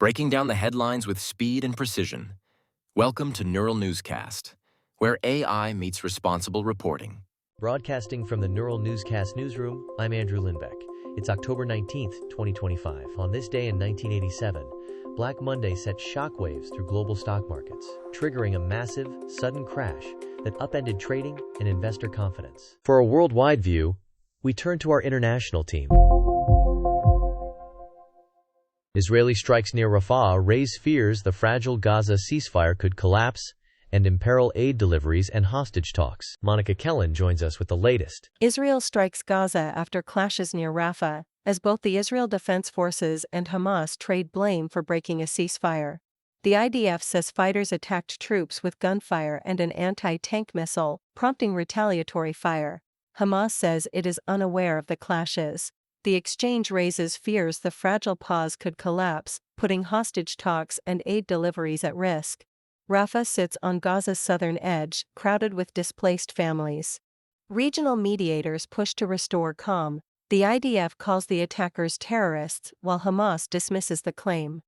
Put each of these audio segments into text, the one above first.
breaking down the headlines with speed and precision. Welcome to Neural Newscast, where AI meets responsible reporting. Broadcasting from the Neural Newscast newsroom, I'm Andrew Lindbeck. It's October 19th, 2025. On this day in 1987, Black Monday set shockwaves through global stock markets, triggering a massive, sudden crash that upended trading and investor confidence. For a worldwide view, we turn to our international team. Israeli strikes near Rafah raise fears the fragile Gaza ceasefire could collapse and imperil aid deliveries and hostage talks. Monica Kellen joins us with the latest. Israel strikes Gaza after clashes near Rafah, as both the Israel Defense Forces and Hamas trade blame for breaking a ceasefire. The IDF says fighters attacked troops with gunfire and an anti-tank missile, prompting retaliatory fire. Hamas says it is unaware of the clashes. The exchange raises fears the fragile pause could collapse, putting hostage talks and aid deliveries at risk. Rafah sits on Gaza's southern edge, crowded with displaced families. Regional mediators push to restore calm. The IDF calls the attackers terrorists, while Hamas dismisses the claim.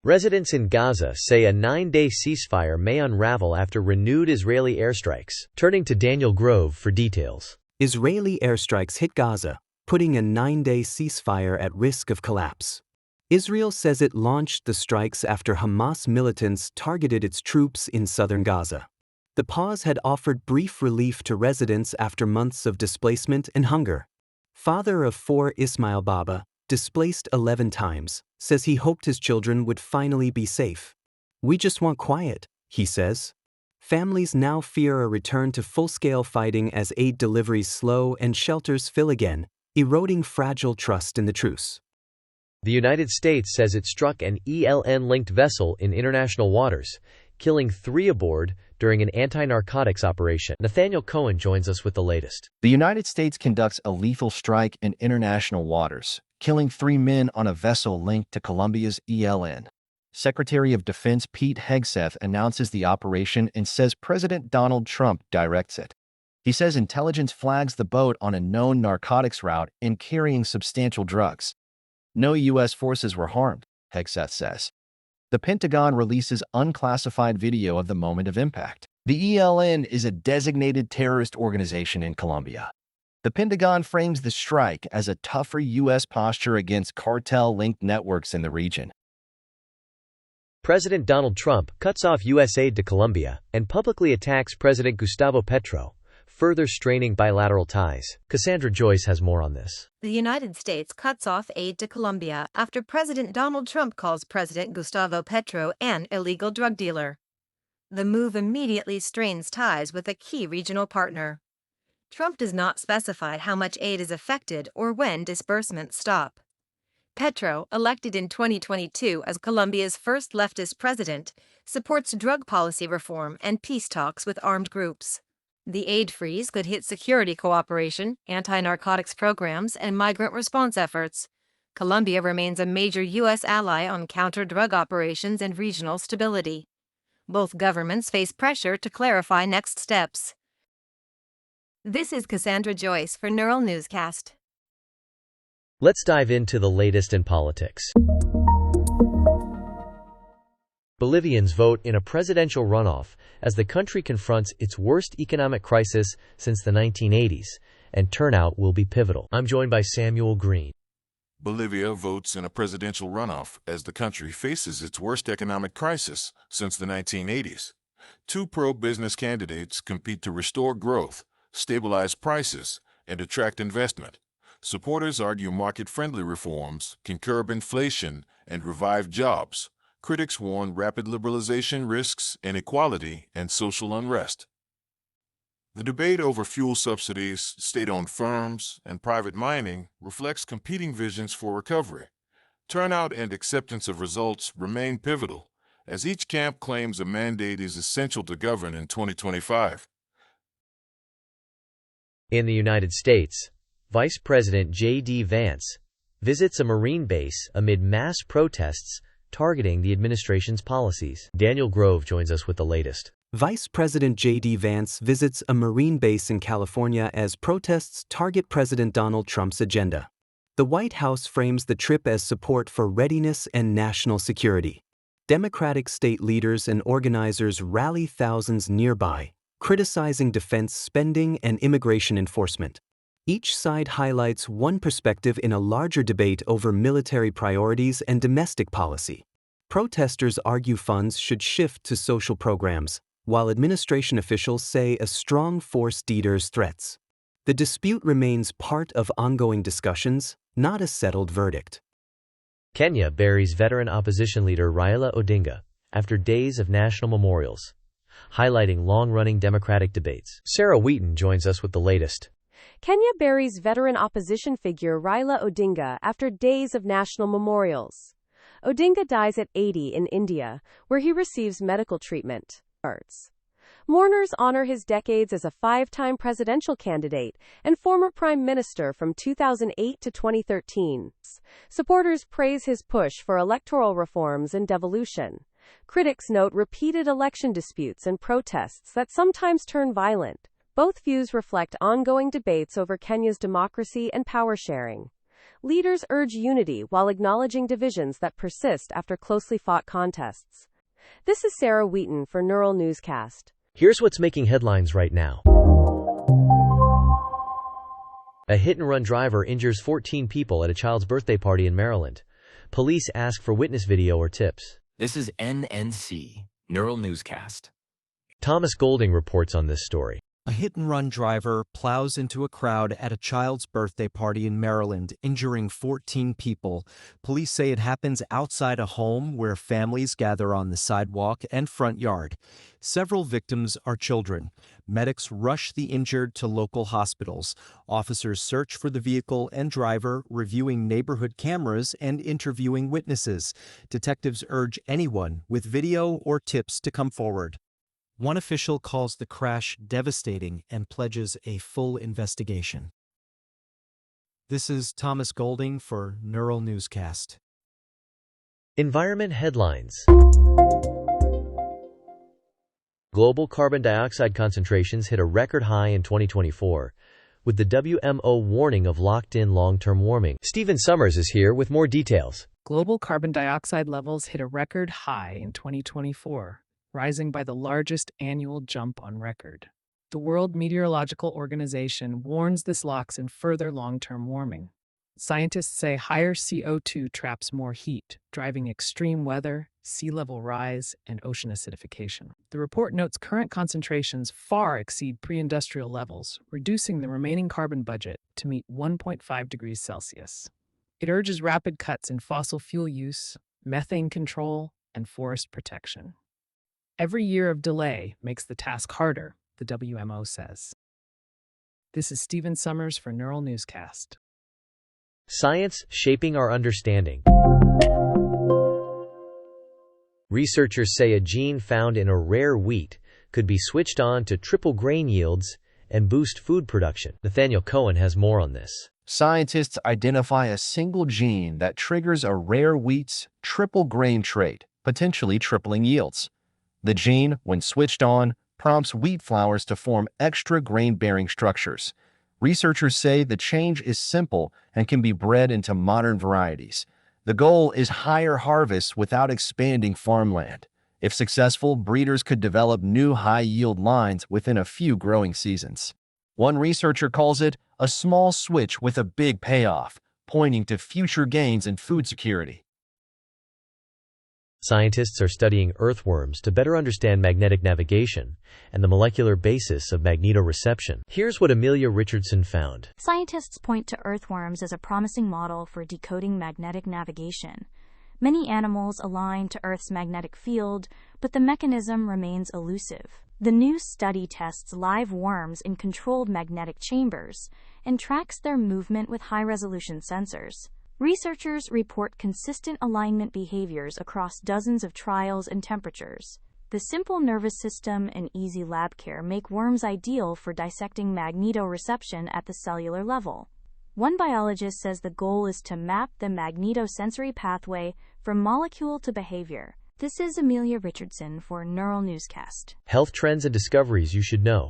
Residents in Gaza say a 9-day ceasefire may unravel after renewed Israeli airstrikes. Turning to Daniel Grove for details. Israeli airstrikes hit Gaza, putting a 9-day ceasefire at risk of collapse. Israel says it launched the strikes after Hamas militants targeted its troops in southern Gaza. The pause had offered brief relief to residents after months of displacement and hunger. Father of 4 Ismail Baba, displaced 11 times, says he hoped his children would finally be safe. "We just want quiet," he says. Families now fear a return to full-scale fighting as aid deliveries slow and shelters fill again, eroding fragile trust in the truce. The United States says it struck an ELN-linked vessel in international waters, killing 3 aboard during an anti-narcotics operation. Nathaniel Cohen joins us with the latest. The United States conducts a lethal strike in international waters, killing 3 men on a vessel linked to Colombia's ELN. Secretary of Defense Pete Hegseth announces the operation and says President Donald Trump directs it. He says intelligence flags the boat on a known narcotics route and carrying substantial drugs. No U.S. forces were harmed, Hegseth says. The Pentagon releases unclassified video of the moment of impact. The ELN is a designated terrorist organization in Colombia. The Pentagon frames the strike as a tougher U.S. posture against cartel-linked networks in the region. President Donald Trump cuts off U.S. aid to Colombia and publicly attacks President Gustavo Petro, further straining bilateral ties. Cassandra Joyce has more on this. The United States cuts off aid to Colombia after President Donald Trump calls President Gustavo Petro an illegal drug dealer. The move immediately strains ties with a key regional partner. Trump does not specify how much aid is affected or when disbursements stop. Petro, elected in 2022 as Colombia's first leftist president, supports drug policy reform and peace talks with armed groups. The aid freeze could hit security cooperation, anti-narcotics programs, and migrant response efforts. Colombia remains a major U.S. ally on counter-drug operations and regional stability. Both governments face pressure to clarify next steps. This is Cassandra Joyce for Neural Newscast. Let's dive into the latest in politics. Bolivians vote in a presidential runoff as the country confronts its worst economic crisis since the 1980s, and turnout will be pivotal. I'm joined by Samuel Green. Bolivia votes in a presidential runoff as the country faces its worst economic crisis since the 1980s. 2 pro-business candidates compete to restore growth, stabilize prices, and attract investment. Supporters argue market-friendly reforms can curb inflation and revive jobs. Critics warn rapid liberalization risks inequality and social unrest. The debate over fuel subsidies, state-owned firms, and private mining reflects competing visions for recovery. Turnout and acceptance of results remain pivotal, as each camp claims a mandate is essential to govern in 2025. In the United States, Vice President J.D. Vance visits a Marine base amid mass protests targeting the administration's policies. Daniel Grove joins us with the latest. Vice President J.D. Vance visits a Marine base in California as protests target President Donald Trump's agenda. The White House frames the trip as support for readiness and national security. Democratic state leaders and organizers rally thousands nearby, criticizing defense spending and immigration enforcement. Each side highlights one perspective in a larger debate over military priorities and domestic policy. Protesters argue funds should shift to social programs, while administration officials say a strong force deters threats. The dispute remains part of ongoing discussions, not a settled verdict. Kenya buries veteran opposition leader Raila Odinga after days of national memorials, highlighting long-running democratic debates. Sarah Wheaton joins us with the latest. Kenya buries veteran opposition figure Raila Odinga after days of national memorials. Odinga dies at 80 in India, where he receives medical treatment. Mourners honor his decades as a five-time presidential candidate and former prime minister from 2008 to 2013. Supporters praise his push for electoral reforms and devolution. Critics note repeated election disputes and protests that sometimes turn violent. Both views reflect ongoing debates over Kenya's democracy and power sharing. Leaders urge unity while acknowledging divisions that persist after closely fought contests. This is Sarah Wheaton for Neural Newscast. Here's what's making headlines right now. A hit-and-run driver injures 14 people at a child's birthday party in Maryland. Police ask for witness video or tips. This is NNC, Neural Newscast. Thomas Golding reports on this story. A hit-and-run driver plows into a crowd at a child's birthday party in Maryland, injuring 14 people. Police say it happens outside a home where families gather on the sidewalk and front yard. Several victims are children. Medics rush the injured to local hospitals. Officers search for the vehicle and driver, reviewing neighborhood cameras and interviewing witnesses. Detectives urge anyone with video or tips to come forward. One official calls the crash devastating and pledges a full investigation. This is Thomas Golding for Neural Newscast. Environment headlines. Global carbon dioxide concentrations hit a record high in 2024, with the WMO warning of locked-in long-term warming. Stephen Summers is here with more details. Global carbon dioxide levels hit a record high in 2024. Rising by the largest annual jump on record. The World Meteorological Organization warns this locks in further long-term warming. Scientists say higher CO2 traps more heat, driving extreme weather, sea level rise, and ocean acidification. The report notes current concentrations far exceed pre-industrial levels, reducing the remaining carbon budget to meet 1.5 degrees Celsius. It urges rapid cuts in fossil fuel use, methane control, and forest protection. Every year of delay makes the task harder, the WMO says. This is Stephen Summers for Neural Newscast. Science shaping our understanding. Researchers say a gene found in a rare wheat could be switched on to triple grain yields and boost food production. Nathaniel Cohen has more on this. Scientists identify a single gene that triggers a rare wheat's triple grain trait, potentially tripling yields. The gene, when switched on, prompts wheat flours to form extra grain-bearing structures. Researchers say the change is simple and can be bred into modern varieties. The goal is higher harvests without expanding farmland. If successful, breeders could develop new high-yield lines within a few growing seasons. One researcher calls it a small switch with a big payoff, pointing to future gains in food security. Scientists are studying earthworms to better understand magnetic navigation and the molecular basis of magnetoreception. Here's what Amelia Richardson found. Scientists point to earthworms as a promising model for decoding magnetic navigation. Many animals align to Earth's magnetic field, but the mechanism remains elusive. The new study tests live worms in controlled magnetic chambers and tracks their movement with high-resolution sensors. Researchers report consistent alignment behaviors across dozens of trials and temperatures. The simple nervous system and easy lab care make worms ideal for dissecting magnetoreception at the cellular level. One biologist says the goal is to map the magnetosensory pathway from molecule to behavior. This is Amelia Richardson for Neural Newscast. Health trends and discoveries you should know.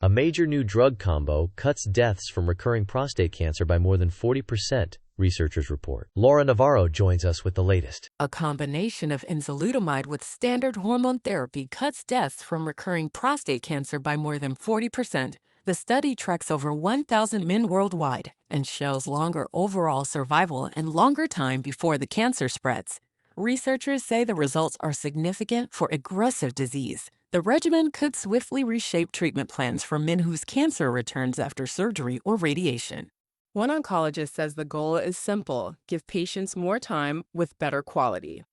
A major new drug combo cuts deaths from recurring prostate cancer by more than 40%, researchers report. Laura Navarro joins us with the latest. A combination of enzalutamide with standard hormone therapy cuts deaths from recurring prostate cancer by more than 40%. The study tracks over 1,000 men worldwide and shows longer overall survival and longer time before the cancer spreads. Researchers say the results are significant for aggressive disease. The regimen could swiftly reshape treatment plans for men whose cancer returns after surgery or radiation. One oncologist says the goal is simple: give patients more time with better quality.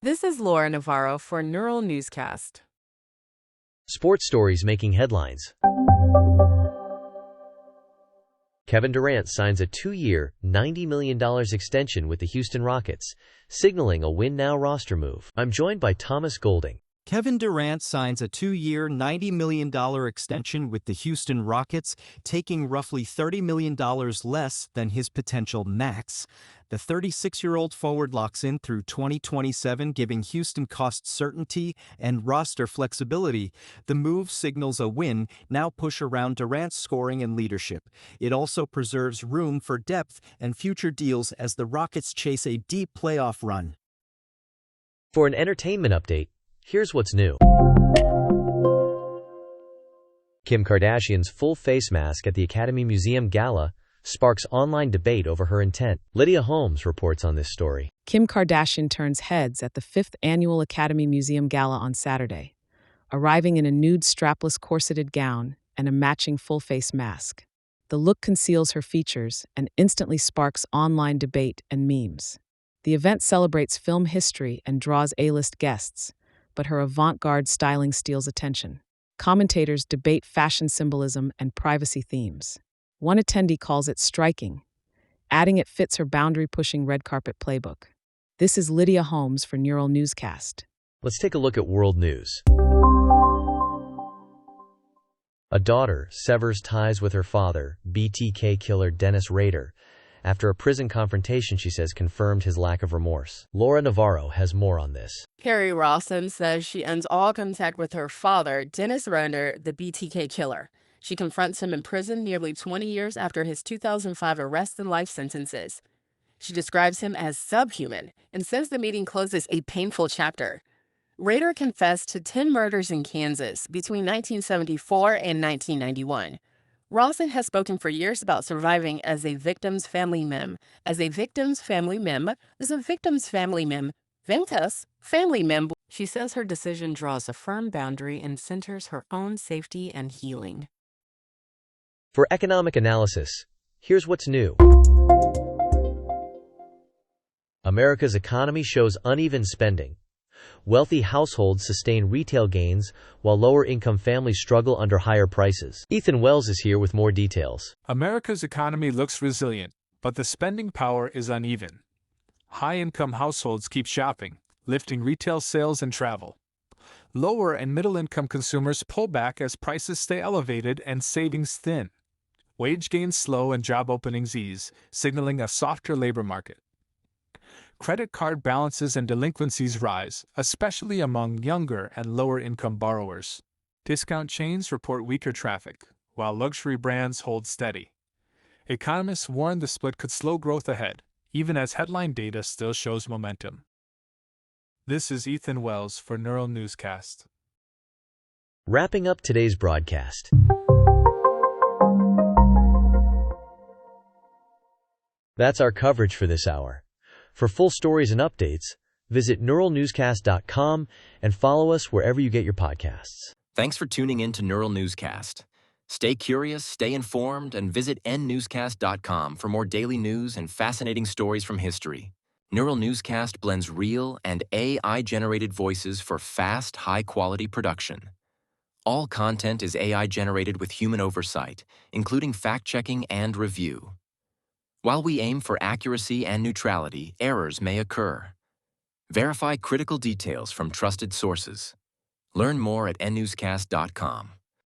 This is Laura Navarro for Neural Newscast. Sports stories making headlines. Kevin Durant signs a 2-year, $90 million extension with the Houston Rockets, signaling a win-now roster move. I'm joined by Thomas Golding. Kevin Durant signs a 2-year, $90 million extension with the Houston Rockets, taking roughly $30 million less than his potential max. The 36-year-old forward locks in through 2027, giving Houston cost certainty and roster flexibility. The move signals a win, now push around Durant's scoring and leadership. It also preserves room for depth and future deals as the Rockets chase a deep playoff run. For an entertainment update, here's what's new. Kim Kardashian's full face mask at the Academy Museum Gala sparks online debate over her intent. Lydia Holmes reports on this story. Kim Kardashian turns heads at the 5th Annual Academy Museum Gala on Saturday, arriving in a nude strapless corseted gown and a matching full-face mask. The look conceals her features and instantly sparks online debate and memes. The event celebrates film history and draws A-list guests, but her avant-garde styling steals attention. Commentators debate fashion symbolism and privacy themes. One attendee calls it striking, adding it fits her boundary-pushing red carpet playbook. This is Lydia Holmes for Neural Newscast. Let's take a look at world news. A daughter severs ties with her father, BTK killer Dennis Rader, after a prison confrontation she says confirmed his lack of remorse. Laura Navarro has more on this. Carrie Rawson says she ends all contact with her father, Dennis Rader, the BTK killer. She confronts him in prison nearly 20 years after his 2005 arrest and life sentences. She describes him as subhuman and says the meeting closes a painful chapter. Rader confessed to 10 murders in Kansas between 1974 and 1991. Rawson has spoken for years about surviving as a victim's family mem. As a victim's family mem, Ventus family mem. She says her decision draws a firm boundary and centers her own safety and healing. For economic analysis, here's what's new. America's economy shows uneven spending. Wealthy households sustain retail gains, while lower-income families struggle under higher prices. Ethan Wells is here with more details. America's economy looks resilient, but the spending power is uneven. High-income households keep shopping, lifting retail sales and travel. Lower and middle-income consumers pull back as prices stay elevated and savings thin. Wage gains slow and job openings ease, signaling a softer labor market. Credit card balances and delinquencies rise, especially among younger and lower-income borrowers. Discount chains report weaker traffic, while luxury brands hold steady. Economists warn the split could slow growth ahead, even as headline data still shows momentum. This is Ethan Wells for Neural Newscast. Wrapping up today's broadcast. That's our coverage for this hour. For full stories and updates, visit neuralnewscast.com and follow us wherever you get your podcasts. Thanks for tuning in to Neural Newscast. Stay curious, stay informed, and visit nnewscast.com for more daily news and fascinating stories from history. Neural Newscast blends real and AI-generated voices for fast, high-quality production. All content is AI-generated with human oversight, including fact-checking and review. While we aim for accuracy and neutrality, errors may occur. Verify critical details from trusted sources. Learn more at nnewscast.com.